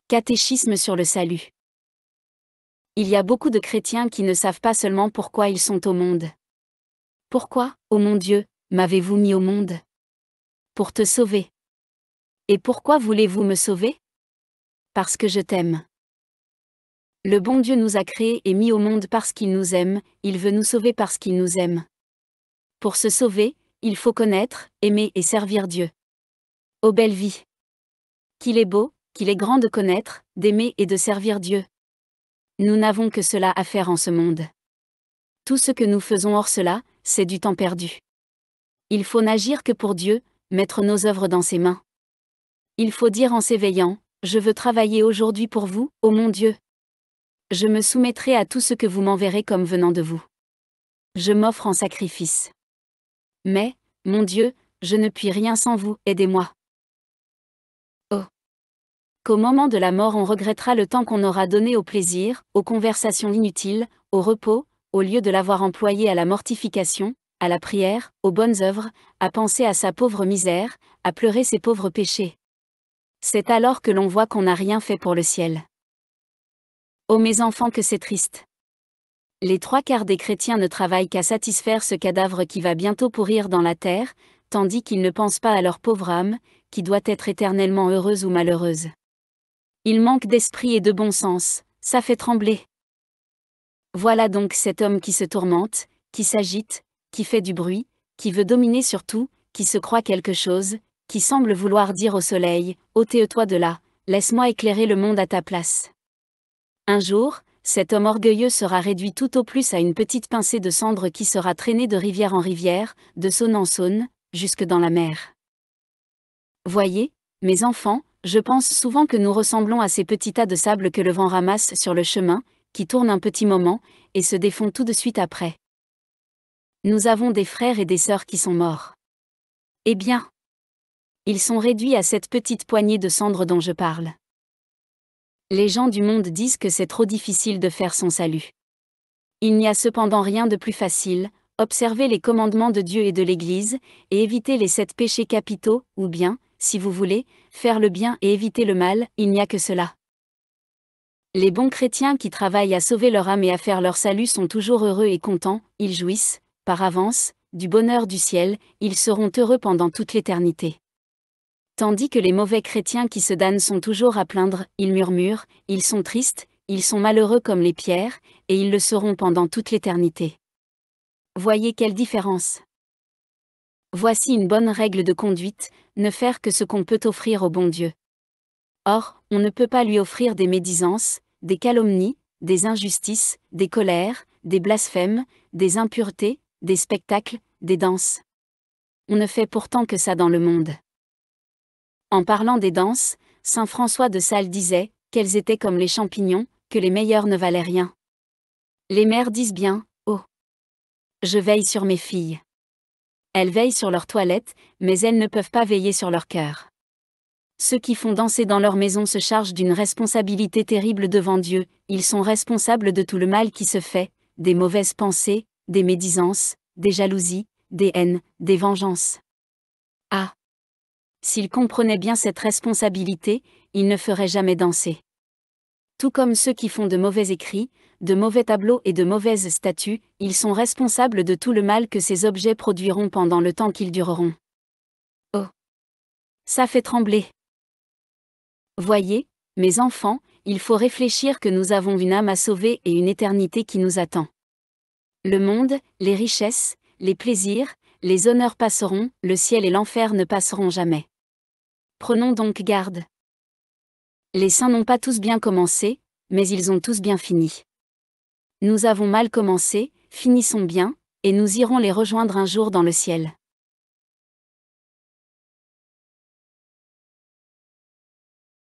Catéchisme sur le salut. Il y a beaucoup de chrétiens qui ne savent pas seulement pourquoi ils sont au monde. Pourquoi, ô mon Dieu, m'avez-vous mis au monde? Pour te sauver. Et pourquoi voulez-vous me sauver? Parce que je t'aime. Le bon Dieu nous a créés et mis au monde parce qu'il nous aime, il veut nous sauver parce qu'il nous aime. Pour se sauver, il faut connaître, aimer et servir Dieu. Ô belle vie! Qu'il est beau, qu'il est grand de connaître, d'aimer et de servir Dieu. Nous n'avons que cela à faire en ce monde. Tout ce que nous faisons hors cela, c'est du temps perdu. Il faut n'agir que pour Dieu, mettre nos œuvres dans ses mains. Il faut dire en s'éveillant, je veux travailler aujourd'hui pour vous, ô mon Dieu. Je me soumettrai à tout ce que vous m'enverrez comme venant de vous. Je m'offre en sacrifice. Mais, mon Dieu, je ne puis rien sans vous, aidez-moi. Oh! Qu'au moment de la mort on regrettera le temps qu'on aura donné au plaisir, aux conversations inutiles, au repos, au lieu de l'avoir employé à la mortification, à la prière, aux bonnes œuvres, à penser à sa pauvre misère, à pleurer ses pauvres péchés. C'est alors que l'on voit qu'on n'a rien fait pour le ciel. Ô mes enfants, que c'est triste. Les 3/4 des chrétiens ne travaillent qu'à satisfaire ce cadavre qui va bientôt pourrir dans la terre, tandis qu'ils ne pensent pas à leur pauvre âme, qui doit être éternellement heureuse ou malheureuse. Ils manquent d'esprit et de bon sens, ça fait trembler. Voilà donc cet homme qui se tourmente, qui s'agite, qui fait du bruit, qui veut dominer sur tout, qui se croit quelque chose, qui semble vouloir dire au soleil, ôte-toi de là, laisse-moi éclairer le monde à ta place. Un jour, cet homme orgueilleux sera réduit tout au plus à une petite pincée de cendre qui sera traînée de rivière en rivière, de saône en saône, jusque dans la mer. Voyez, mes enfants, je pense souvent que nous ressemblons à ces petits tas de sable que le vent ramasse sur le chemin, qui tournent un petit moment, et se défont tout de suite après. Nous avons des frères et des sœurs qui sont morts. Eh bien, ils sont réduits à cette petite poignée de cendres dont je parle. Les gens du monde disent que c'est trop difficile de faire son salut. Il n'y a cependant rien de plus facile, observer les commandements de Dieu et de l'Église, et éviter les 7 péchés capitaux, ou bien, si vous voulez, faire le bien et éviter le mal, il n'y a que cela. Les bons chrétiens qui travaillent à sauver leur âme et à faire leur salut sont toujours heureux et contents, ils jouissent, par avance, du bonheur du ciel, ils seront heureux pendant toute l'éternité. Tandis que les mauvais chrétiens qui se damnent sont toujours à plaindre, ils murmurent, ils sont tristes, ils sont malheureux comme les pierres, et ils le seront pendant toute l'éternité. Voyez quelle différence. Voici une bonne règle de conduite, ne faire que ce qu'on peut offrir au bon Dieu. Or, on ne peut pas lui offrir des médisances, des calomnies, des injustices, des colères, des blasphèmes, des impuretés, des spectacles, des danses. On ne fait pourtant que ça dans le monde. En parlant des danses, saint François de Sales disait, qu'elles étaient comme les champignons, que les meilleurs ne valaient rien. Les mères disent bien, oh! Je veille sur mes filles. Elles veillent sur leur toilette, mais elles ne peuvent pas veiller sur leur cœur. Ceux qui font danser dans leur maison se chargent d'une responsabilité terrible devant Dieu, ils sont responsables de tout le mal qui se fait, des mauvaises pensées, des médisances, des jalousies, des haines, des vengeances. Ah! S'ils comprenaient bien cette responsabilité, ils ne feraient jamais danser. Tout comme ceux qui font de mauvais écrits, de mauvais tableaux et de mauvaises statues, ils sont responsables de tout le mal que ces objets produiront pendant le temps qu'ils dureront. Oh! Ça fait trembler. Voyez, mes enfants, il faut réfléchir que nous avons une âme à sauver et une éternité qui nous attend. Le monde, les richesses, les plaisirs, les honneurs passeront, le ciel et l'enfer ne passeront jamais. Prenons donc garde. Les saints n'ont pas tous bien commencé, mais ils ont tous bien fini. Nous avons mal commencé, finissons bien, et nous irons les rejoindre un jour dans le ciel.